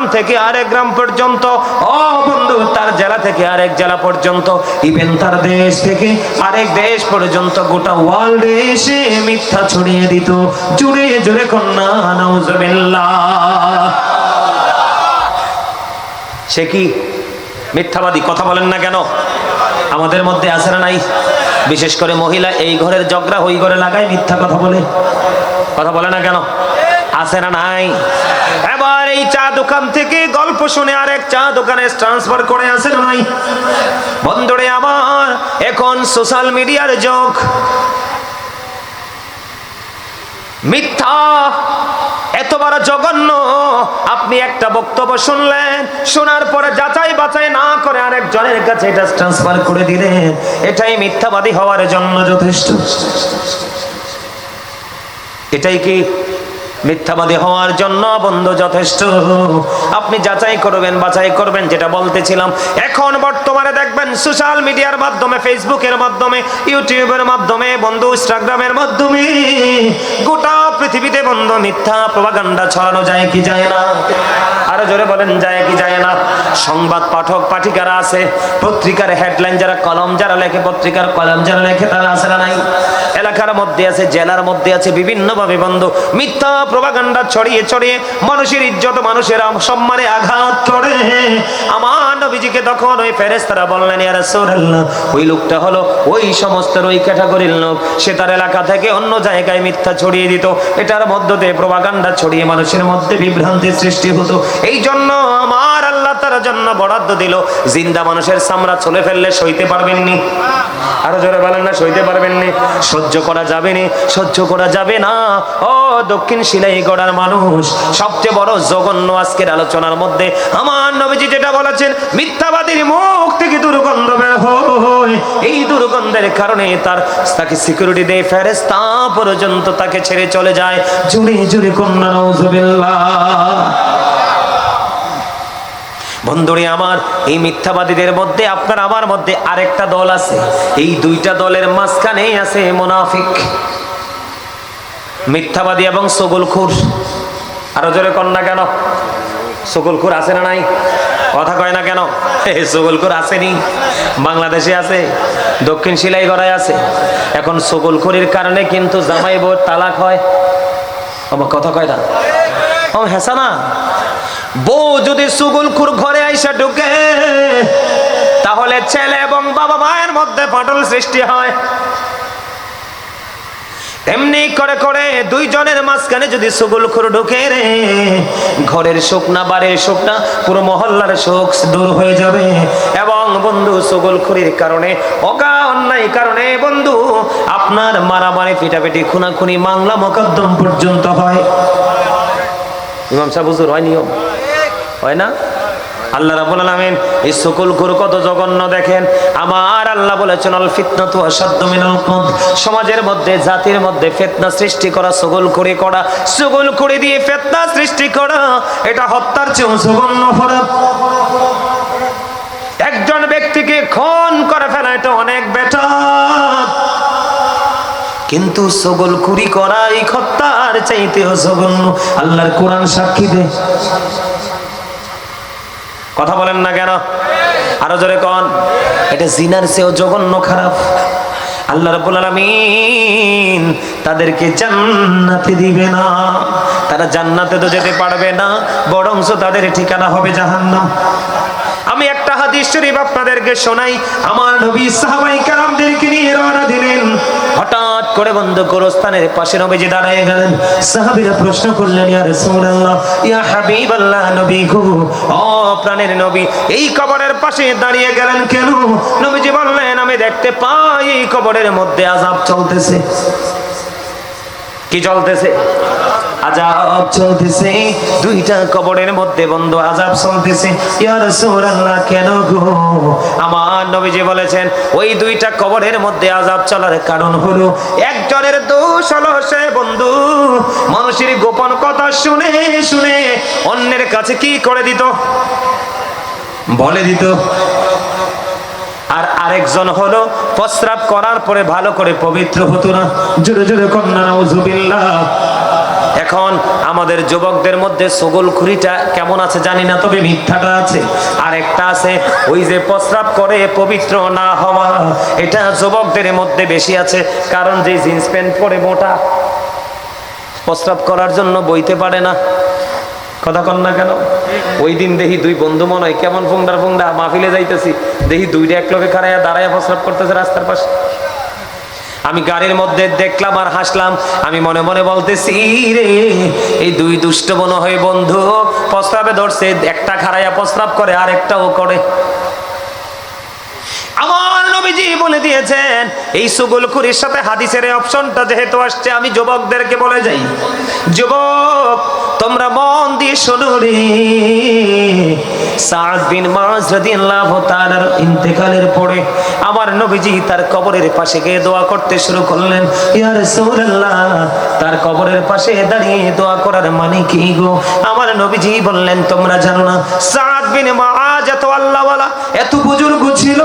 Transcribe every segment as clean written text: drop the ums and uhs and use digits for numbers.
গ্রাম থেকে আরেক গ্রাম পর্যন্ত, ও বন্ধু তার জেলা থেকে আরেক জেলা পর্যন্ত, ইভেন তার দেশ থেকে আরেক দেশ পর্যন্ত গোটা ওয়ার্ল্ডে এসে মিথ্যা ছড়িয়ে দিত। জুড়ে জুড়ে কন্যা নাউজুবিল্লাহ। সে কি মিথ্যাবাদী? কথা বলেন না কেন? আমাদের মধ্যে আছে না নাই? বিশেষ করে মহিলা এই ঘরের ঝগড়া ওই ঘরে লাগায়, মিথ্যা কথা বলে। কথা বলে না কেন? আছে না নাই? এবার এই চা দোকান থেকে গল্প শুনে আরেক চা দোকানে ট্রান্সফার করে, আছে না নাই? বন্ধুরে আমার, এখন সোশ্যাল মিডিয়ার যুগ। মিথ্যা এত বড় জঘন্য, আপনি একটা বক্তব্য শুনলেন, শোনার পরে যাচাই বাছাই না করে আরেকজনের কাছে এটা ট্রান্সফার করে দিলেন, এটাই মিথ্যাবাদী হওয়ার জন্য যথেষ্ট। এটাই কি মিথ্যাবাদী হওয়ার জন্য বন্ধু যথেষ্ট? আপনি যাচাই করবেন, বাছাই করবেন। যেটা বলতেছিলাম, এখন বর্তমানে দেখবেন সোশ্যাল মিডিয়ার মাধ্যমে, ফেসবুকের মাধ্যমে, ইউটিউবের মাধ্যমে, বন্ধু ইনস্টাগ্রামের মাধ্যমে গোটা পৃথিবীতে বন্ধু মিথ্যা প্রপাগান্ডা ছড়ানো যায় কি যায় না? আরো জোরে বলেন, যায় কি যায় না? সংবাদ পাঠক পাঠিকারা আছে, পত্রিকার হেডলাইন যারা, কলম যারা লেখে, পত্রিকার কলম যারা লেখে, তারা আছে না নাই? এলাকার মধ্যে আছে, জেলার মধ্যে আছে, বিভিন্ন ভাবে বন্ধু মিথ্যা প্রপাগান্ডা ছড়িয়ে ছড়িয়ে মানুষের ইজ্জত, মানুষের সম্মানে আঘাত করে। আমার নবীজিকে তখন ওই ফেরেশতারা বললেন, ইয়া রাসূলুল্লাহ, ওই লোকটা হলো ওই সমস্ত ওই ক্যাটাগরির লোক, সে তার এলাকা থেকে অন্য জায়গায় মিথ্যা ছড়িয়ে দিত, এটার মধ্যে দিয়ে প্রপাগান্ডা ছড়িয়ে মানুষের মধ্যে বিভ্রান্তির সৃষ্টি হতো। এই জন্য আমার আল্লাহ তার জন্য বরাদ্দ দিল, জিন্দা মানুষের চামড়া ছুলে ফেললে সইতে পারবেননি। আরো জোরে বলেন না, সইতে পারবেননি, সহ্য করা যাবে না, সহ্য করা যাবে না। ও দক্ষিণ শিলাইগড়ার মানুষ, সবচেয়ে বড় জঘন্য আজকের আলোচনার মধ্যে আমার নবীজি যেটা বলেছেন, মিথ্যাবাদীর মুখ থেকে দুর্গন্ধ বের হয়, এই দুর্গন্ধের কারণে তাকে সিকিউরিটি দেয় ফেরেশতা পর্যন্ত তাকে ছেড়ে চলে যায়। জুড়ে জুড়ে কন্যা নাউজুবিল্লাহ। বন্ধুরে আমার, এই মিথ্যাবাদীদের মধ্যে আপনার আমার মধ্যে আরেকটা দল আছে, এই দুইটা দলের মাঝখানেই আছে মুনাফিক। মিথ্যাবাদী এবং চগলখোর। আরো জোরে কন্যা কেন? চগলখোর আছে না নাই? কথা কয় না কেন? চগলখোর আসেনি? বাংলাদেশে আছে, দক্ষিণ শিলাইগড়ায় আছে। এখন চগলখোরের কারণে কিন্তু জামাই বউ তালাক হয়। আমার কথা কয় না? ও হেসা না? বউ যদি চগলখোর ঘরে আইসা ঢুকে, তাহলে ছেলে এবং বাবা মায়ের মধ্যে ফাটল সৃষ্টি হয়। এমনি করে করে দুইজনের মাঝখানে যদি চগলখোর ঢুকে রে, ঘরের সুখ না, বাড়ির সুখ না, পুরো মহল্লার সুখ দূর হয়ে যাবে। এবং বন্ধু চগলখোরের কারণে, অকা অন্যায় কারণে বন্ধু আপনার মারামারি, পিটাপিটি, খুনাখুনি, মামলা মোকদ্দম পর্যন্ত হয়। ইমাম সাহেব হুজুর, হয় নিয়ম? হয় না? আল্লাহ রাব্বুল আলামিন এই চগলখোর কত জঘন্য দেখেন। আমার আল্লাহ বলেছেন, আল ফিতনাতু আশাদ্দু মিনাল কতল। সমাজের মধ্যে, জাতির মধ্যে ফিতনা সৃষ্টি করা, চগলখোরি করা, চগলখোরি দিয়ে ফিতনা সৃষ্টি করা, এটা হত্যার চেয়ে জঘন্য অপরাধ। একজন ব্যক্তিকে খুন করে ফেলা এটা অনেক বেটার, কিন্তু চগলখোরি করা এই হত্যার চাইতেও জঘন্য। আল্লাহর কোরআন সাক্ষী দেয়। কথা বলেন না কেন? আরো জোরে কোন? এটা জিনার চেয়েও জঘন্য, খারাপ। আল্লাহ রাব্বুল আলামিন তাদেরকে জান্নাতে দিবে না। তারা জান্নাতে তো যেতে পারবে না, বরঞ্চ তাদের ঠিকানা হবে জাহান্নাম। আমি একটা হাদিস শরীফ আপনাদেরকে শোনাই। আমার নবী সাহাবায়ে কেরামদেরকে নিয়ে রওনা দিলেন। হঠাৎ করে বন্ধু গোরস্থানের পাশে নবীজি দাঁড়িয়ে গেলেন। সাহাবীরা প্রশ্ন করলেন, ইয়া রাসূলুল্লাহ, ইয়া হাবিবাল্লাহ, নবী গো, ও প্রাণের নবী, এই কবরের পাশে দাঁড়িয়ে গেলেন কেন? নবীজি বললেন, আমি দেখতে পাই এই কবরের মধ্যে আযাব চলতেছে। কি চলতেছে? আযাব চলতেছে। দুইটা কবরের মধ্যে বন্ধু আযাব চলতেছে। ইয়া রাসূলুল্লাহ, কেন গো? আমার নবীজি বলেছেন, ওই দুইটা কবরের মধ্যে আযাব চলার কারণ হলো, একজনের দোষ হলো সে বন্ধু মানুষের গোপন কথা শুনে শুনে অন্যের কাছে কি করে দিত? বলে দিত। আর আরেকজন হলো প্রস্রাব করার পরে ভালো করে পবিত্র হতো না। জোরে জোরে কন্যা নাউজুবিল্লাহ। এখন আমাদের যুবকদের মধ্যে ছগলখুরিটা কেমন আছে জানি না, তবে মিথ্যাটা আছে। আর একটা আছে ওই যে প্রস্রাব করে পবিত্র না হওয়া, এটা যুবকদের মধ্যে বেশি আছে। কারণ যে জিন্স প্যান্ট পরে মোটা, প্রস্রাব করার জন্য বইতে পারে না। কথা কন না কেন? ওই দিন দেখি দুই বন্ধু মনে হয় কেমন ফুংডার ফুংডা মাহফিলে যাইতেছি, দেখি দুইটা এক লোকে খাড়াইয়া দাঁড়াইয়া প্রস্রাব করতেছে রাস্তার পাশে। আমি গাড়ির মধ্যে দেখলাম আর হাসলাম। আমি মনে মনে বলতেছি, রে এই দুই দুষ্ট মনে হয় বন্ধু প্রস্রাবে ধরছে, একটা খাড়াইয়া প্রস্রাব করে আর একটাও করে। আমার নবীজি বলে দিয়েছেন এই ছগলখুরির সাথে হাদিসের অপশনটা যেহেতু আসছে, আমি যুবকদেরকে বলে যাই, যুবক তোমরা মন দিয়ে শোনো রে। সাদ বিন মুআজ রাদিয়াল্লাহু তাআলার ইন্তেকালের পরে আমার নবীজি তার কবরের পাশে গিয়ে দোয়া করতে শুরু করলেন। ইয়া রাসূলুল্লাহ, তার কবরের পাশে দাঁড়িয়ে দোয়া করার মানে কি গো? আমার নবীজি বললেন, তোমরা জানো না সাদ বিন মুআজ এত আল্লাহওয়ালা, এত বুজুর্গ ছিল,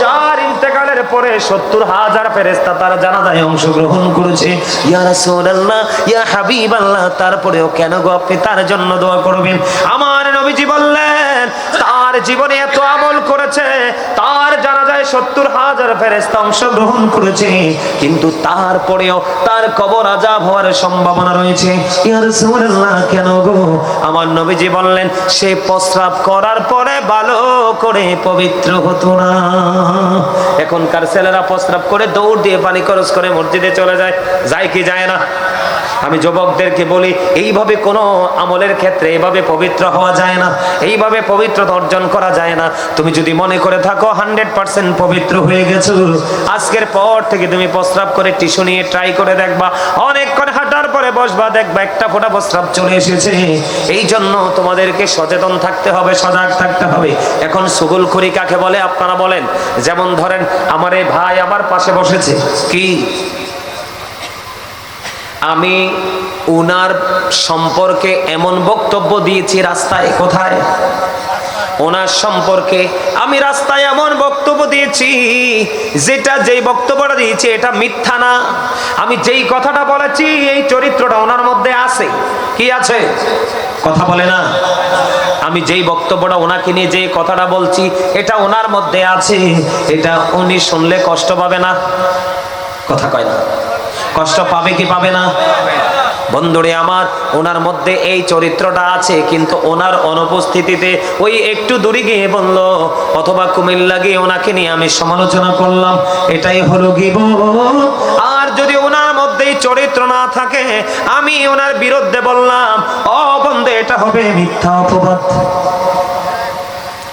যার ইন্তেকালের পরে ৭০,০০০ ফেরেশতা তার জানাজায় অংশগ্রহণ করেছে। ইয়া রাসূলুল্লাহ, ইয়া হাবিবাল্লাহ, তারপরেও কেন গো আপনি তার জন্য দোয়া করবেন? আমার নবীজি বললেন, তার জীবনে এত আমল করেছে, তার জানাজায় ৭০,০০০ ফেরেশতা অংশগ্রহণ করেছে, কিন্তু তারপরেও তার কবর আযাব হওয়ার সম্ভাবনা রয়েছে। ইয়া রাসূলুল্লাহ, কেন গো? আমার নবীজি বললেন, সে প্রস্রাব করার পরে ভালো করে পবিত্র হতো না। এখনকার ছেলেরা প্রস্রাব করে দৌড় দিয়ে পানি খরচ করে মসজিদে চলে যায়, যায় কি যায় না? আমি যুবকদেরকে বলি, এইভাবে কোনো আমলের ক্ষেত্রে এইভাবে পবিত্র হওয়া যায় না, এইভাবে পবিত্রতা অর্জন করা যায় না। তুমি যদি মনে করে থাকো 100% পবিত্র হয়ে গেছো, আজকের পর থেকে তুমি প্রস্রাব করে টিস্যু নিয়ে ট্রাই করে দেখবা, অনেকক্ষণ হাঁটার পরে বসবা, দেখবা একটা ফোঁটা প্রস্রাব চলে এসেছে। এই জন্য তোমাদেরকে সচেতন থাকতে হবে, সজাগ থাকতে হবে। এখন ছগলখুরি কাকে বলে আপনারা বলেন? যেমন ধরেন আমার এই ভাই আমার পাশে বসেছে, কি আমি উনার সম্পর্কে এমন বক্তব্য দিয়েছি রাস্তায়, কোথায়? ওনার সম্পর্কে আমি রাস্তায় এমন বক্তব্য দিয়েছি, যেই বক্তব্যটা দিয়েছি এটা মিথ্যা না। আমি যেই কথাটা বলেছি এই চরিত্রটা ওনার মধ্যে আছে। কি আছে? কথা বলে না। আমি যেই বক্তব্যটা ওনাকে নিয়ে যে কথাটা বলছি এটা ওনার মধ্যে আছে, এটা উনি শুনলে কষ্ট পাবে না? কথা কয় না? কষ্ট পাবে কি পাবে না? বন্ধুরে আমার, ওনার মধ্যে এই চরিত্রটা আছে, কিন্তু ওনার অনুপস্থিতিতে ওই একটু দূরে গিয়ে বলল, অথবা কুমিল্লা গিয়ে ওনাকে নিয়ে আমি সমালোচনা করলাম, এটাই হলো গীবত। আর যদি ওনার মধ্যে চরিত্র না থাকে, আমি ওনার বিরুদ্ধে বললাম, ও বন্ধু, এটা হবে মিথ্যা অপবাদ।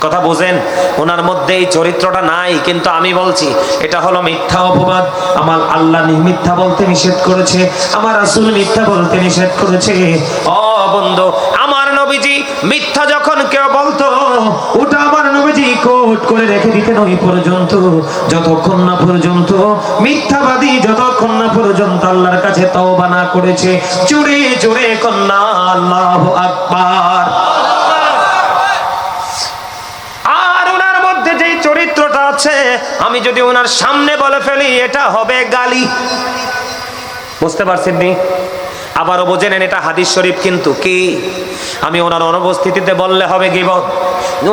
কথা বুঝেন? ওনার মধ্যে এই চরিত্রটা নাই, কিন্তু আমি বলছি এটা হলো মিথ্যা অপবাদ। আমার আল্লাহ মিথ্যা বলতে নিষেধ করেছে, আমার রাসূল মিথ্যা বলতে নিষেধ করেছে। ও বন্ধু, আমার নবীজি মিথ্যা যখন কেউ বলতো, ওটা আমার নবীজি কোট করে রেখে দিতেন ওই পর্যন্ত, যতক্ষণ না পর্যন্ত মিথ্যাবাদী যতক্ষণ না পর্যন্ত আল্লাহর কাছে তওবা না করেছে। জোরে জোরে কন্যা আল্লাহু আকবার। চরিত্রটা আছে, আমি যদি ওনার সামনে বলে ফেলি এটা হবে গালি। বুঝতে পারছেন নি? আবারও বুঝে নেন, এটা হাদিস শরীফ, কিন্তু কি আমি ওনার অনুপস্থিতিতে বললে হবে গীবত।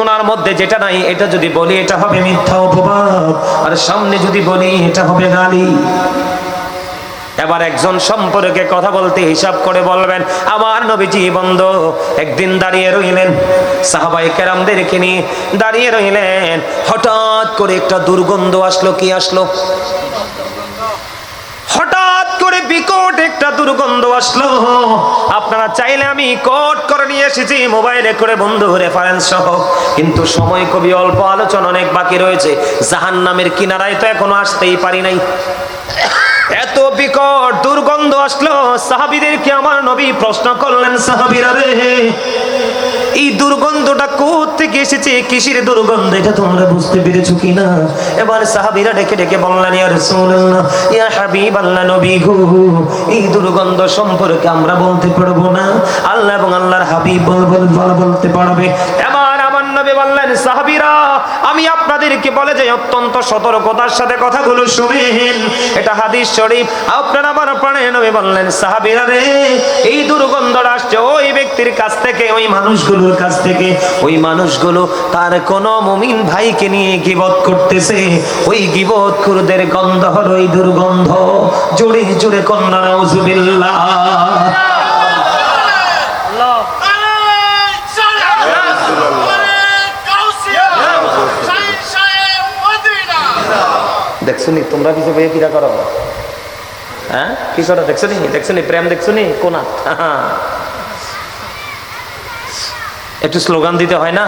ওনার মধ্যে যেটা নাই এটা যদি বলি এটা হবে মিথ্যা অপবাদ, আর সামনে যদি বলি এটা হবে গালি। এবার একজন সম্পর্কে কথা বলতে হিসাব করে বলবেন, আমার নবীজি বন্ধ একদিন দাঁড়িয়ে রইলেন, সাহাবায়ে কেরামদেরকে নিয়ে দাঁড়িয়ে রইলেন, হঠাৎ করে একটা দুর্গন্ধ আসলো। কি আসলো? হঠাৎ করে বিকট একটা দুর্গন্ধ আসলো। আপনারা চাইলে আমি কোট করে নিয়ে এসেছি মোবাইলে করে বন্ধু, রেফারেন্স সহ, কিন্তু সময় খুবই অল্প, আলোচনা অনেক বাকি রয়েছে। জাহান্নামের কিনারায় তো এখনো আসতেই পারি নাই। এত বিকট দুর্গন্ধ আসলো, সাহাবীদেরকে আমার নবী প্রশ্ন করলেন, সাহাবীরা রে, এই দুর্গন্ধটা কোথা থেকে এসেছে, কিসের দুর্গন্ধ, এটা তোমরা বুঝতে পেরেছো কিনা? এবার সাহাবীরা ডেকে ডেকে বললেন, ইয়া রাসূলুল্লাহ, ইয়া হাবিবাল্লাহ, নবী গো, এই দুর্গন্ধ সম্পর্কে আমরা বলতে পারবো না, আল্লাহ এবং আল্লাহর হাবিব বলতে পারবে। এবার আমার নবী বললেন, সাহাবীরা আমি আপনাদেরকে বলে যাই অত্যন্ত সতর্কতার সাথে কথাগুলো শুনেন, এটা হাদিস শরীফ। আপনারা আমার প্রাণের নবী বললেন সাহাবীরা রে, এই দুর্গন্ধটা আসছে ওই ব্যক্তির কাছ থেকে, ওই মানুষগুলোর কাছ থেকে। ওই মানুষগুলো তার কোন মুমিন ভাইকে নিয়ে গীবত করতেছে, ওই গীবতখোরদের গন্ধ হলো এই দুর্গন্ধ। জোরে জোরে কন্যা নাউজুবিল্লাহ। দেখছনি তোমরা কিছু ভাইয়া কিরা করো, হ্যাঁ কি করো দেখছনি প্রেম দেখছনি কোনা। একটু স্লোগান দিতে হয় না?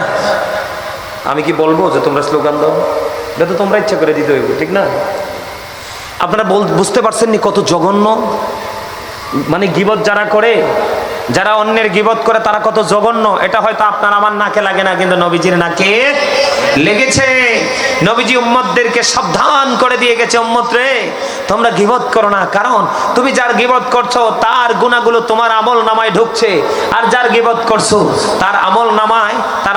আমি কি বলবো যে তোমরা স্লোগান দাও? এটা তো তোমরা ইচ্ছা করে দিতে হইব, ঠিক না? আপনারা বুঝতে পারছেন নি কত জঘন্য? মানে গীবত যারা করে, যারা অন্যের গীবত করে তারা কত জঘন্য। এটা হয়তো আপনার আমার নাকে লাগে না, কিন্তু নবীজির নাকে লেগেছে। নবীজি উম্মতদেরকে সাবধান করে দিয়ে গেছে, উম্মত রে তোমরা গীবত করো না, কারণ তুমি যার গীবত করছো তার গুনাহগুলো তোমার আমল নামায় ঢুকছে, আর যার গীবত করছো তার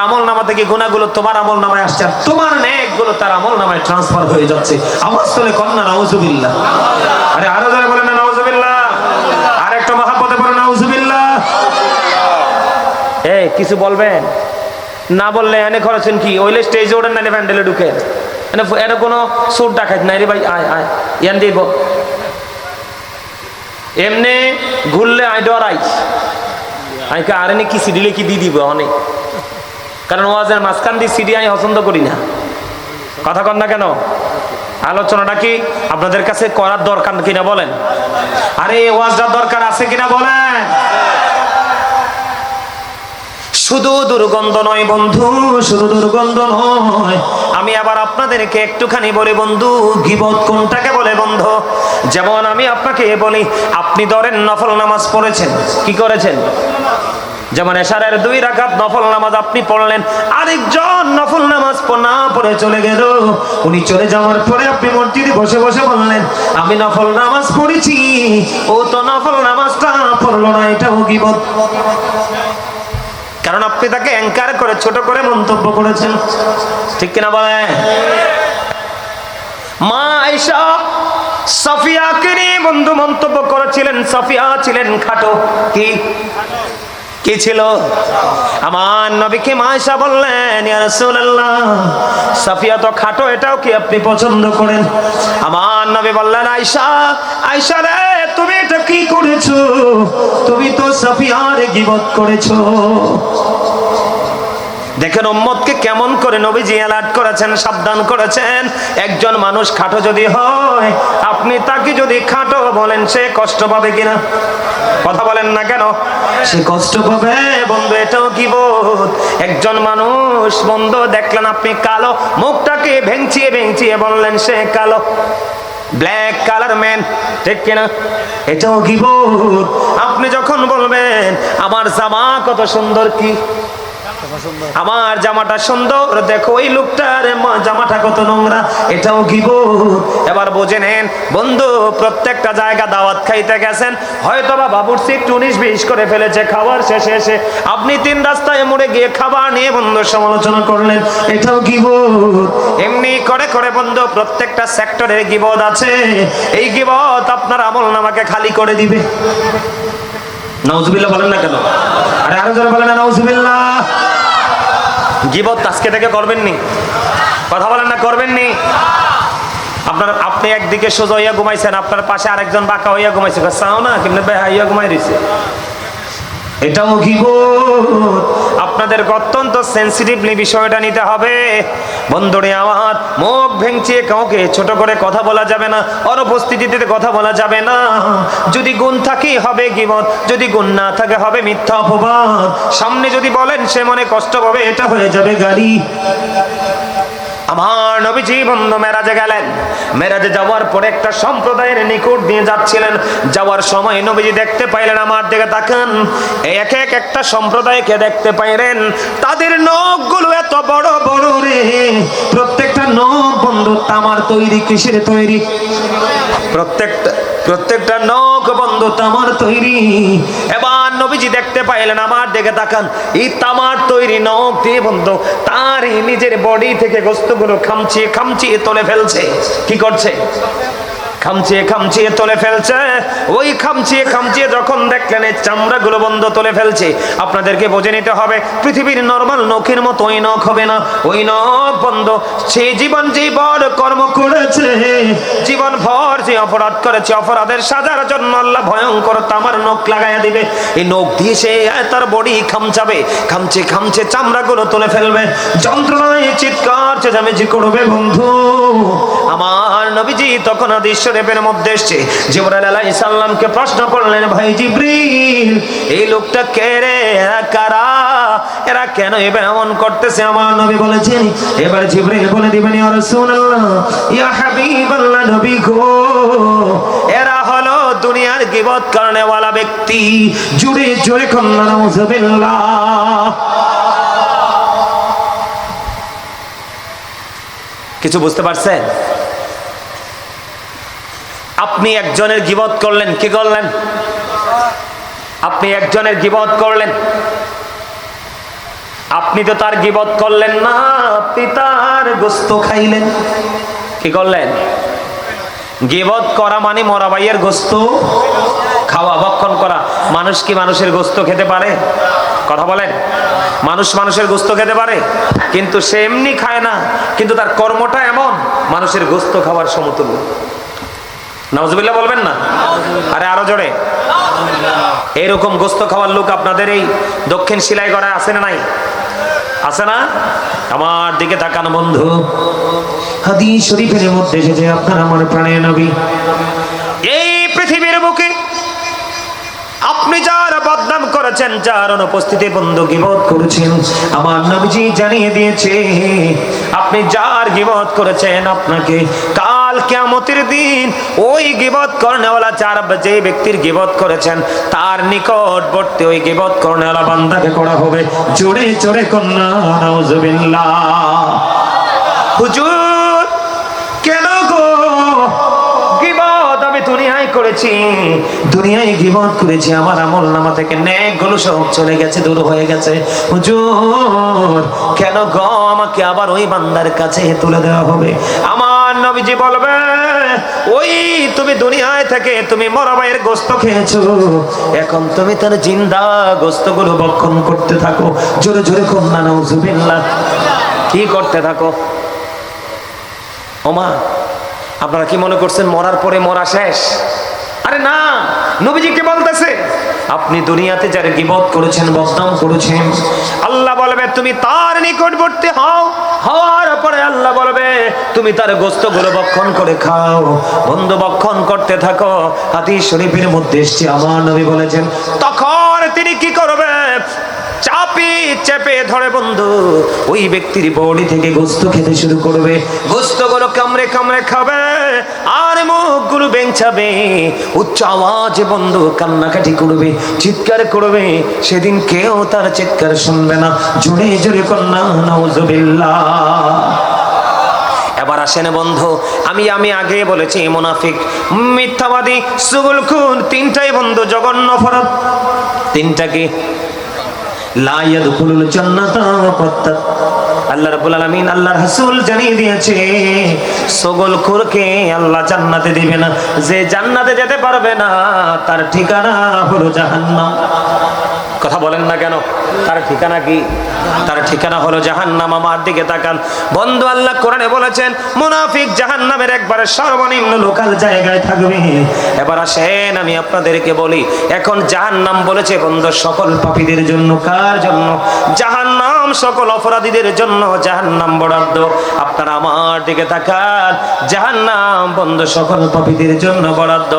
আমল নামা থেকে গুনাহগুলো তোমার আমল নামায় আসছে, আর তোমার নেকগুলো তার আমল নামায় ট্রান্সফার হয়ে যাচ্ছে। আওয়াজ তোলে কন্যা নাউজুবিল্লাহ। আরে আরো যারা বলেন না নাউজুবিল্লাহ, আর একটা মহাব্বতে বলেন নাউজুবিল্লাহ। এই কিছু বলবেন না, বললে এনে খরচেন কি ওইলে স্টেজে ওঠেন না, প্যান্ডেলে ঢুকে এনে কোনো সুর ডাকাত নাই রে ভাই, আয় আয় ইয়ান দিব এমনি ঘুরলে আই ডরাই আইকে আর এনে কি সিডিলে কি দিয়ে দিব অনেক, কারণ ওয়াজের মাঝখান দিয়ে সিডি আমি পছন্দ করি না। কথা কন না কেন? আলোচনাটা কি আপনাদের কাছে করার দরকার কিনা বলেন? আরে ওয়াজটা দরকার আছে কিনা বলেন? শুধু দুর্গন্ধ নয় বন্ধু, শুধু দুর্গন্ধ নয়, আমি আবার আপনাদেরকে একটুখানি বলি বন্ধু, গীবত কোনটাকে বলে বন্ধু। যেমন আমি আপনাকে বলি, আপনি ধরেন নফল নামাজ পড়েছেন, কি করেছেন? যেমন এশারের 2 রাকাত নফল নামাজ আপনি পড়লেন, আরেকজন নফল নামাজ না পড়ে চলে গেল। উনি চলে যাওয়ার পরে আপনি মসজিদে বসে বসে বললেন আমি নফল নামাজ পড়েছি, ও তো নফল নামাজটা পড়লো না, এটাও গীবত। কারণ আপনি তাকে অ্যাঙ্কার করে ছোট করে মন্তব্য করেছেন, ঠিক কিনা বলেন? মা আয়েশা সাফিয়াকে নিয়ে বন্ধু মন্তব্য করেছিলেন, সাফিয়া ছিলেন খাটো। কি ছিল? আমার নবীকে মা আয়েশা বললেন ইয়া রাসূলুল্লাহ সাফিয়া তো খাটো, এটাও কি আপনি পছন্দ করেন? আমার নবী বললেন আয়েশা, আয়েশা রে তুমি এটা কি করেছো? তুমি তো সাফিয়ার গীবত করেছো। দেখেন উম্মতকে কেমন করে নবীজি অ্যালার্ট করেছেন, সাবধান করেছেন। একজন মানুষ খাটো যদি হয়, আপনি তাকে যদি খাটো বলেন, সে কষ্ট পাবে কিনা? কথা বলেন না কেন? সে কষ্ট পাবে বন্ধু, এটাও গীবত। একজন মানুষ বন্ধু দেখলেন আপনি কালো, মুখটাকে ভেঙচিয়ে ভেঙচিয়ে বললেন সে কালো, ব্ল্যাক কালার ম্যান, ঠিক কিনা? এটাও গীবত। আপনি যখন বলবেন আমার জামা কত সুন্দর, কি আমার জামাটা সুন্দর, দেখো ওই লোকটার জামাটা কত নোংরা, এটাও গীবত। এবার বুঝে নেন বন্ধু, প্রত্যেকটা জায়গা দাওয়াত খাইতে গেছেন, হয়তো বা বাবুর্চি একটু 19-20 করে ফেলেছে, খাবার শেষে এসে আপনি 3 রাস্তায় মোড়ে গিয়ে খাবার নিয়ে বন্ধু সমালোচনা করলেন, এটাও গীবত। এমনি করে করে বন্ধু প্রত্যেকটা সেক্টরে গীবত আছে। এই গীবত আপনার আমলনামাকে খালি করে দিবে। নাউজুবিল্লাহ বলেন না কেন? আরে আরো যারা বলেন না নাউজুবিল্লাহ। গীবত আজকে থেকে করবেন নি? কথা বলেন না, করবেন নি? আপনি একদিকে সোজা হইয়া ঘুমাইছেন, আপনার পাশে আরেকজন বাঁকা হইয়া ঘুমাইছে, চাও না কেমনে বেহাইয়া ঘুমাই রয়েছে, এটাও গীবত। আপনাদের অত্যন্ত সেন্সিটিভলি বিষয়টা নিতে হবে বন্ধুরে আমার। মুখ ভেঙচিয়ে কাউকে ছোট করে কথা বলা যাবে না, অনুপস্থিতিতে কথা বলা যাবে না। যদি গুণ থাকে হবে গীবত, যদি গুণ না থাকে হবে মিথ্যা অপবাদ। সামনে যদি বলেন সে মনে কষ্ট পাবে, এটা হয়ে যাবে গালি। আমার নবীজি বন্ধু মেরাজে গেলেন, মেরাজে যাওয়ার পরে একটা সম্প্রদায়ের নিকট দিয়ে যাচ্ছিলেন। যাওয়ার সময় নবীজি দেখতে পাইলেন, আমার দিকে তাকান, এক এক একটা সম্প্রদায়কে দেখতে পাইলেন, তাদের নখগুলো এত বড় বড় রে, প্রত্যেকটা নখ বন্ধু তামার তৈরি। কিসের তৈরি? প্রত্যেকটা নখ বন্ধু তামার তৈরি। এবার নবীজি দেখতে পাইলেন, আমার দিকে তাকান, এই তামার তৈরি নখ দিয়ে বন্ধু তার এই নিজের বডি থেকে গোস্তগুলো খামচিয়ে খামচিয়ে তুলে ফেলছে। কি করছে? খামচিয়ে খামচিয়ে তুলে ফেলছে। ওই খামচিয়ে খামচিয়ে যখন দেখলেন এই চামড়াগুলো বন্ধ তুলে ফেলছে, আপনাদেরকে বুঝে নিতে হবে পৃথিবীর নরমাল নখের মতো ওই নখ হবে না। ওই নখ বন্ধ সে জীবন যে বড় কর্ম করেছে, জীবন ভর যে অপরাধ করেছে, অপরাধের সাজার জন্য আল্লাহ ভয়ঙ্কর তামার নখ লাগাইয়া দিবে। এই নখ দিয়ে সে তার বডি খামচাবে, খামচে খামচে চামড়াগুলো তুলে ফেলবে, যন্ত্রণায় চিৎকার চেঁচামেচি করবে বন্ধু। আমার নবীজি তখন হাদিস শরীফের মধ্যে এসেছে, জিবরাইল আলাইহিস সালামকে প্রশ্ন করলেন, ভাই জিবরিল, এই লোকটা কে রে, এরা কারা, এরা কেন এমন করতেছে? আমার নবী বলেছেন, এবার জিবরাইল বলে দিবেন, ইয়া রাসূলুল্লাহ, ইয়া হাবিবাল্লাহ, নবী গো, এরা হলো দুনিয়ার গীবত করনে ওয়ালা ব্যক্তি। জুড়ে জোরে কন্না নাউযুবিল্লাহ। কিছু বুঝতে পারছেন? আপনি একজনের গীবত করলেন, কি করলেন? আপনি একজনের গীবত করলেন, আপনি তো তার গীবত করলেন না, আপনি তার গোশত খাইলেন। কি করলেন? গীবত করা মানে মরা ভাইয়ের গোশত খাওয়া, ভক্ষণ করা। মানুষ কি মানুষের গোশত খেতে পারে? কথা বলেন। মানুষ মানুষের গোশত খেতে পারে, কিন্তু সে এমনি খায় না, কিন্তু তার কর্মটা এমন মানুষের গোশত খাওয়ার সমতুল্য। নাউজুবিল্লাহ বলবেন না? আরে আরো জোরে। এরকম গোশত খাওয়ার লোক আপনাদের এই দক্ষিণ শিলাইগড়ায় আছে না নাই? আছে না? আমার দিকে তাকান বন্ধু, হাদিস শরীফের মধ্যে এসেছে, আপনার আমার প্রাণের নবী এই পৃথিবীর বুকে আপনি যার বদনাম করেছেন, যার অনুপস্থিতি বন্ধু গীবত করেছেন, আমার নবীজি জানিয়ে দিয়েছে, আপনি যার গীবত করেছেন, আপনাকে কাল কিয়ামতের দিন ওই গীবত করনেওয়ালা যে ব্যক্তির গীবত করেছেন তার নিকটবর্তী ওই গীবত করনেওয়ালা বান্দাকে করা হবে। জোরে জোরে কন্না নাউযুবিল্লাহ। হুজুর কেন গো? গীবত আমি দুনিয়ায় করেছি, দুনিয়ায় গীবত করেছি, আমার আমলনামা থেকে নেকগুলো সব চলে গেছে, দূর হয়ে গেছে। হুজুর কেন গো আমাকে আবার ওই বান্দার কাছে তুলে দেওয়া হবে? আমার নবীজি বলবে, ওই তুমি দুনিয়ায় থেকে তুমি মরা ভাইয়ের গোশত খেয়েছো, এখন তুমি তার জিন্দা গোশতগুলো ভক্ষণ করতে থাকো। জোরে জোরে কন্না নাউযুবিল্লাহ। কি করতে থাকো? ওমা, আপনারা কি মনে করছেন মরার পরে মরা শেষ? আরে না, নবীজি কি বলতেছে, আপনি দুনিয়াতে যারা গীবত করেছেন, বদনাম করেছেন, আল্লাহ বলবে তুমি তার নিকটবর্তী হও, হওয়ার পরে আল্লাহ বলবে তুমি তার গোশতগুলো ভক্ষণ করে খাও। বন্ধু ভক্ষণ করতে থাকো। হাদিস শরীফের মধ্যে এসেছে, আমার নবী বলেছেন, তখন তিনি কি করবে? চাপি চেপে ধরে বন্ধু ওই ব্যক্তির বডি থেকে গোশত খেতে শুরু করবে, গোশতগুলো কামড়ে কামড়ে খাবে, আর মুখগুলো বেঞ্চাবে, উচ্চ আওয়াজে বন্ধু কান্নাকাটি করবে, চিৎকার করবে। সেদিন কেউ তার চিৎকার শুনবে না। জোরে জোরে কন্না নাউযুবিল্লাহ। এবার আসেন বন্ধু, আমি আগে বলেছি মুনাফিক, মিথ্যাবাদী, চুগলখোর, তিনটাই বন্ধু জঘন্য অপরাধ। তিনটা কি? লা ইয়াদখুলুল জান্নাতা কাত্তাত। আল্লাহ রাব্বুল আলামিন, আল্লাহর রাসূল জানিয়ে দিয়েছে, চুগলখোরকে আল্লাহ জান্নাতে দিবে না। যে জান্নাতে যেতে পারবে না তার ঠিকানা হলো জাহান্নাম। কথা বলেন না কেন? তার ঠিকানা কি? তার ঠিকানা হলো জাহান্নাম। আমার দিকে তাকান বন্ধু, আল্লাহ কোরআনে বলেছেন মুনাফিক জাহান্নামের একবারে সর্বনিম্ন লোকাল জায়গায় থাকবে। এবার আসেন আমি আপনাদেরকে বলি, এখন জাহান্নাম বলেছে বন্ধু সকল পাপীদের জন্য। কার জন্য? জাহান্নাম সকল অপরাধীদের জন্য জাহান্নাম বরাদ্দ। আপনারা আমার দিকে তাকান, জাহান্নাম বন্ধু সকল পাপীদের জন্য বরাদ্দ।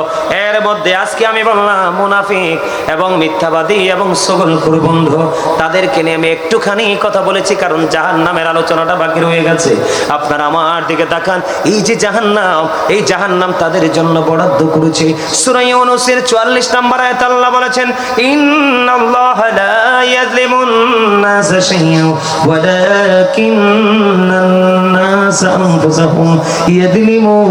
এর মধ্যে আজকে আমি বললাম মুনাফিক এবং মিথ্যাবাদী এবং চুগলখোর বন্ধু, তাদেরকে নিয়ে আমি একটুখানি কথা বলেছি, কারণ জাহান্নামের আলোচনাটা বাকি রয়ে গেছে। আপনারা আমার দিকে তাকান, এই যে জাহান্নাম, এই জাহান্নাম তাদের জন্য বরাদ্দ করেছে। সূরা ইউনূসের 44 নম্বর আয়াতে আল্লাহ বলেছেন, ইন্নাল্লাহা লা ইয়াযলিমুন নাসা শাইআন ওয়ালাকিন্নান নাসা আনফুসাহুম ইয়াযলিমুন।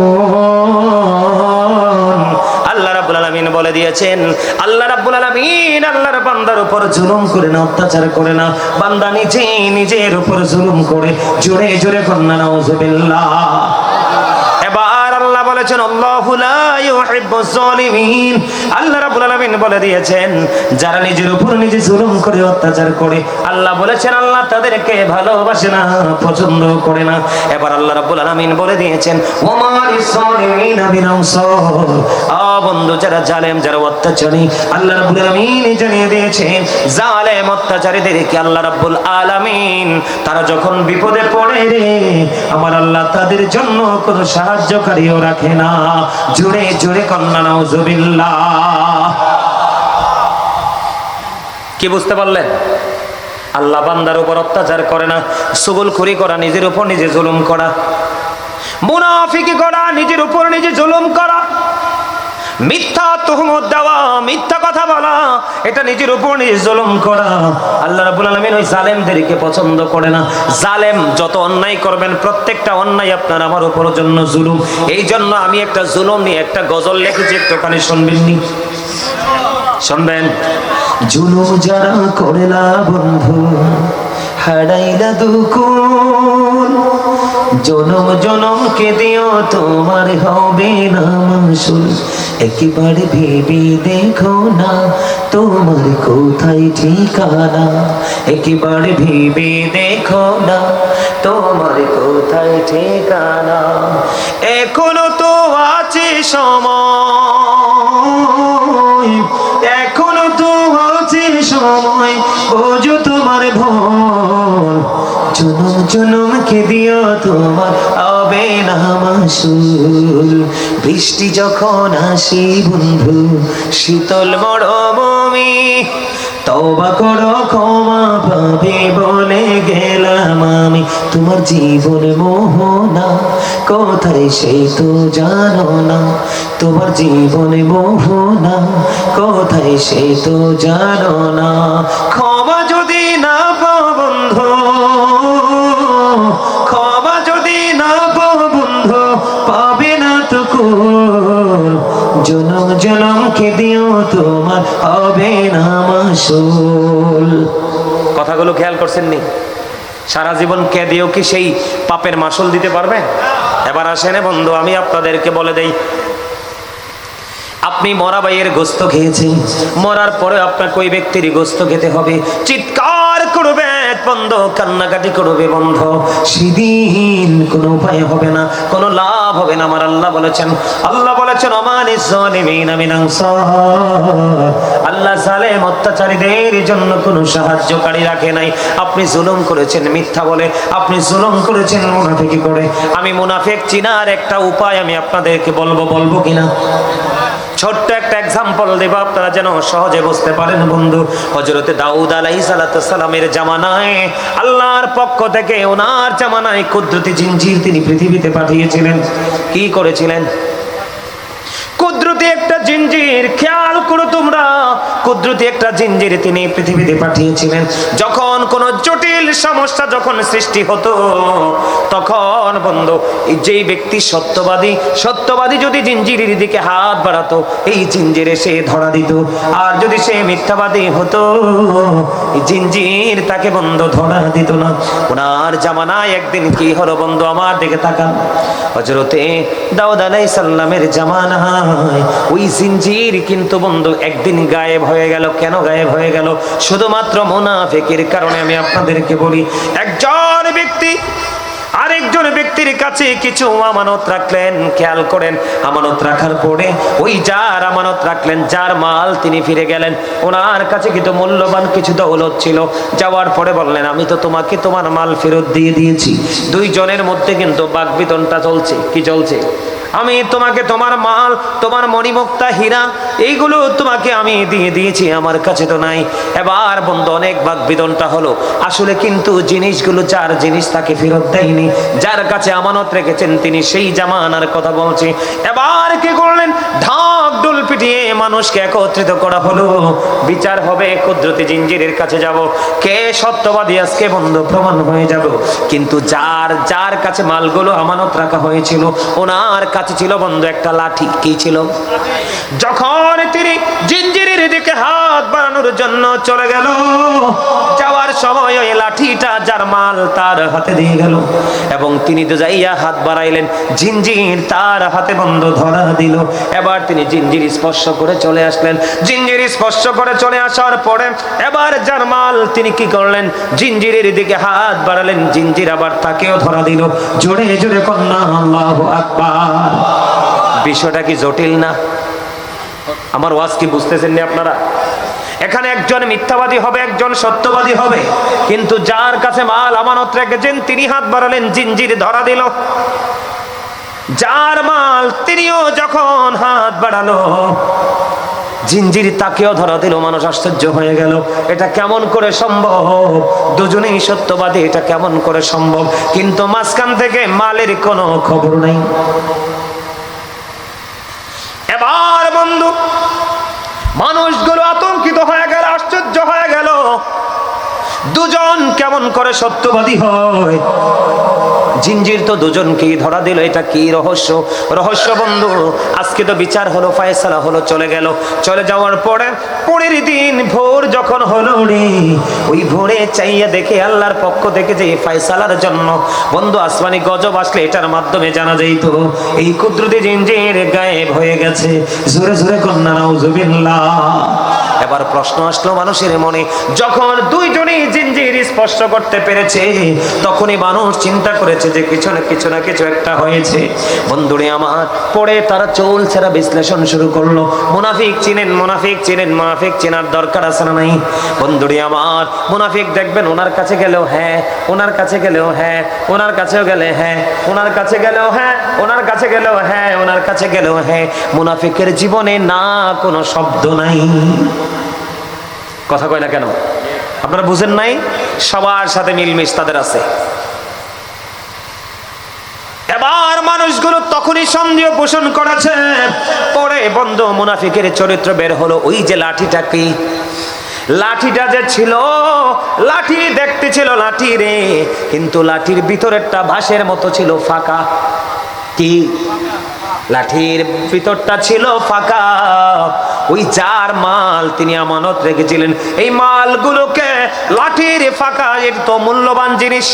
আল্লাহ রাব্বুল আলামিন বলে দিয়েছেন, আল্লাহ রাব্বুল আলামিন আল্লাহর বান্দার উপর জুলুম করে না, অত্যাচার করে না, বান্দা নিজের উপর জুলুম করে। জোরে জোরে কন্না নাউজুবিল্লাহ। এবার আল্লাহ বলেছেন আল্লাহু লা ইউহিব্বুজ জালিমিন। আল্লাহ রাব্বুল আলামিন বলে দিয়েছেন যারা নিজের উপর নিজে জুলুম করে, অত্যাচার করে, আল্লাহ বলেছেন আল্লাহ তাদেরকে ভালোবাসে না, পছন্দ করে না। এবার আল্লাহ রাব্বুল আলামিন বলে দিয়েছেন ওয়া মা লিজ-জালিমিনা মিন আনসার। বন্ধু, যারা জালেম, যারা অত্যাচারী, আল্লাহ রাব্বুল আলামিন জানিয়ে দিয়েছেন জালেম অত্যাচারীদেরকে আল্লাহ রাব্বুল আলামিন তারা যখন বিপদে পড়ে রে, আমার আল্লাহ তাদের জন্য কোনো সাহায্যকারীও রাখে না। জোরে জোরে কন্না নাউজুবিল্লাহ। কি বুঝতে পারলেন? আল্লাহ বান্দার উপর অত্যাচার করে না, চুগলখড়ি করা, নিজের উপর নিজে জুলুম করা, মুনাফিকি করা, নিজের উপর নিজে জুলুম করা, মিথ্যা তুহমত দেওয়া, মিথ্যা কথা বলা, এটা নিজের উপর নিজে জুলুম করা। আল্লাহ রাব্বুল আলামিন ওই জালেমদেরকে পছন্দ করে না। জালেম যত অন্যায় করবেন, প্রত্যেকটা অন্যায় আপনার আমার উপর জন্য জুলুম। এই জন্য আমি একটা জুলুম নিয়ে একটা গজল লিখেছি, একটুখানি শুনবেন নি? শুনবেন? জুলুম যারা করেলা বন্ধু, হারাইলা দুকুল, জনম জনমকে দিও তোমার হবে না মাসুল। একবার ভেবে দেখো না তোমার কোথায় ঠিকানা, একবার ভেবে দেখো না তোমার কোথায় ঠিকানা। এখনো তো আছে সময়, এখনো তো আছে সময়, বোঝো তোমার ভুল। জনম জনমকে দিও তোমার হবে না মাসুল। বৃষ্টি যখন আসে বন্ধু, শীতল মরুভূমি, তওবা করো ক্ষমা পাবে বলে গেলাম আমি। তোমার জীবন মোহনা কোথায় সেই তো জানো না, তোমার জীবন মোহনা কোথায় সেই তো জানো না। ক্ষমা যদি না পাও বন্ধু, ক্ষমা যদি না পাও বন্ধু, পাবে না তো কুল। জনম জনমকে দিও তোমার হবে না মাসুল। কথাগুলো খেয়াল করছেন নি? সারা জীবন কে দিও কি সেই পাপের মাসুল দিতে পারবে? এবার আসেন বন্ধু, আমি আপনাদেরকে বলে দেই, আপনি মরা ভাইয়ের গোস্ত খেয়েছেন, মরার পরে আপনাকে ওই ব্যক্তির গোস্ত খেতে হবে। চিৎকার করবে বন্ধ, কান্নাকাটি করবে বন্ধ, সেদিন কোনো উপায় হবে না, কোনো লাভ হবে না। আমার আল্লাহ বলেছেন, আল্লাহ বলেছেন ওমানিস জালিমিনা মিন আনসার। আল্লাহ জালেম অত্যাচারীদের জন্য কোনো সাহায্যকারী রাখে নাই। আপনি জুলুম করেছেন মিথ্যা বলে, আপনি জুলুম করেছেন মুনাফিকি করে। আমি মুনাফিক চিনার একটা উপায় আমি আপনাদেরকে বলবো কিনা? ছোট্ট একটা এক্সাম্পল দেব, আপনারা যেন সহজে বুঝতে পারেন বন্ধু। হযরতে দাউদ আলাইহিস সালামের জামানায় আল্লাহর পক্ষ থেকে ওনার জামানায় কুদরতি জিনজির তিনি পৃথিবীতে পাঠিয়েছিলেন। কি করেছিলেন? কুদরতি একটা জিনজির, খেয়াল করো তোমরা, কুদরতি একটা জিনজির তিনি পৃথিবীতে পাঠিয়েছিলেন। যখন কোন জটিল সমস্যা যখন সৃষ্টি হতো, তখন বন্ধু যেই ব্যক্তি সত্যবাদী যদি জিনজিরের দিকে হাত বাড়াতো, এই জিনজিরে সে ধরা দিত। আর যদি সে মিথ্যাবাদী হতো, জিনজির তাকে বন্ধু ধরা দিত না। ওনার জামানায় একদিন কি হলো বন্ধু, আমার দিকে তাকান। হযরতে দাউদ আলাইহিস সালামের জামানায় ওই জিনজির কিন্তু বন্ধু একদিন গায়েব হয়ে গেল। কেন গায়েব হয়ে গেল? শুধুমাত্র মুনাফিকের কারণে। আমি আপনাদেরকে বলি, একজন ব্যক্তি আরেকজন ব্যক্তির কাছে কিছু আমানত রাখলেন, খেয়াল করেন, আমানত রাখার পরে ওই যার আমানত রাখলেন, যার মাল তিনি ফিরে গেলেন। ওনার কাছে কিন্তু মূল্যবান কিছু দৌলত ছিল। যাওয়ার পরে বললেন, আমি তো তোমাকে তোমার মাল ফেরত দিয়ে দিয়েছি। দুইজনের মধ্যে কিন্তু বাকবিতণ্ডা চলছে। কি চলছে? আমি তোমাকে তোমার মাল, তোমার মণিমুক্তা, হীরা, এইগুলো তোমাকে আমি দিয়ে দিয়েছি, আমার কাছে তো নাই। এবার বন্ধু অনেক বাকবিতণ্ডা হলো। আসলে কিন্তু জিনিসগুলো যার জিনিস তাকে ফেরত দেয়নি, যার কাছে আমানত রেখেছেন তিনি সেই জামানার কথা বলছি। এবার কি করলেন? ঢাক ঢোল পিটিয়ে মানুষকে একত্রিত করা হলো, বিচার হবে, কুদরতি জিঞ্জিরের কাছে যাব, কে সত্যবাদী আজকে বন্ধু প্রমাণ হয়ে যাব। কিন্তু যার কাছে মালগুলো আমানত রাখা হয়েছিল, ওনার কাছে ছিল বন্ধু একটা লাঠি। কি ছিল? যখন তিনি জিঞ্জিরের দিকে হাত বাড়ানোর জন্য চলে গেল, যাওয়ার সময় ওই লাঠিটা যার মাল তার হাতে দিয়ে গেল, এবং তিনি তো যাইয়া হাত বাড়াইলেন, জিঞ্জির তার হাতে বন্ধ ধরা দিল। এবার তিনি জিঞ্জির স্পর্শ করে চলে আসলেন। জিঞ্জির স্পর্শ করে চলে আসার পরে এবার যার মাল তিনি কি করলেন? জিঞ্জিরের দিকে হাত বাড়ালেন, জিঞ্জির আবার তাকেও ধরা দিল। জোরে জোরে কন্যা আল্লাহু আকবার। বিষয়টা কি জটিল না? আমার ওয়াজ কি বুঝতেছেন না আপনারা? এখানে একজন মিথ্যাবাদী হবে, একজন সত্যবাদী হবে, কিন্তু যার কাছে মাল আমানত রেখেছেন তিনি হাত বাড়ালেন, জিঞ্জির ধরা দিল। যার মাল তিনিও যখন হাত বাড়ালো, জিঞ্জির তাকেও ধরা দিল। মানুষ আশ্চর্য হয়ে গেল, এটা কেমন করে সম্ভব? দুজনেই সত্যবাদী, এটা কেমন করে সম্ভব? কিন্তু মাঝখান থেকে মালের কোনো খবর নেই। এবার বন্ধু মানুষগুলো আতঙ্কিত হয়ে গেল, আশ্চর্য হয়ে গেল, দুজন কেমন করে সত্যবাদী হয়? জিঞ্জির তো দুজনকেই ধরা দিল, এটা কি রহস্য? রহস্য বন্ধু, আজকে তো বিচার হলো, ফয়সালা হলো, চলে গেল। চলে যাওয়ার পরে পরের দিন ভোর যখন হলো রে, ওই ভোরে চাইয়া দেখে আল্লাহর পক্ষ থেকে যে ফয়সালার জন্য বন্ধু আসমানি গজব আসলে এটার মাধ্যমে জানা যাইত এই কুদরতি জিঞ্জির গায়েব হয়ে গেছে। জোরে জোরে কন্যা নাউজুবিল্লাহ। এবার প্রশ্ন আসলো মানুষের মনে, যখন দুইজনই জিঞ্জির স্পর্শ করতে পেরেছে, তখনই মানুষ চিন্তা করেছে যে কিছু না কিছু একটা হয়েছে। বন্ধুরে আমার, পরে তারা চুল ছেঁড়া বিশ্লেষণ শুরু করলো। মুনাফিক চিনেন, মুনাফিক চিনেন, মুনাফিক চেনার দরকার আছে না নাই? বন্ধুরে আমার, মুনাফিক দেখবেন ওনার কাছে গেলেও হ্যাঁ, ওনার কাছে গেলেও হ্যাঁ, ওনার কাছেও গেলে হ্যাঁ, ওনার কাছে গেলেও হ্যাঁ, ওনার কাছে গেলেও হ্যাঁ, ওনার কাছে গেলেও হ্যাঁ। মুনাফিকের জীবনে না কোনো শব্দ নাই। কথা কয় না কেন? আপনারা বুঝেন নাই? সবার সাথে মিলমিশ তাদের আছে। এবার মানুষগুলো তখনই সন্দেহ পোষণ করেছে। পরে বন্ধু মুনাফিকের চরিত্র বের হলো। ওই যে লাঠিটা, কি লাঠিটা যে ছিল, লাঠি দেখতে ছিল লাঠি রে, কিন্তু লাঠির ভিতরেরটা বাঁশের মতো ছিল, ফাঁকা। কি? লাঠির ভিতরটা ছিল ফাঁকা। ওই যার মাল তিনি আমানত রেখেছিলেন, এই মালগুলোকে লাঠির ফাঁকা, এর তো মূল্যবান জিনিস।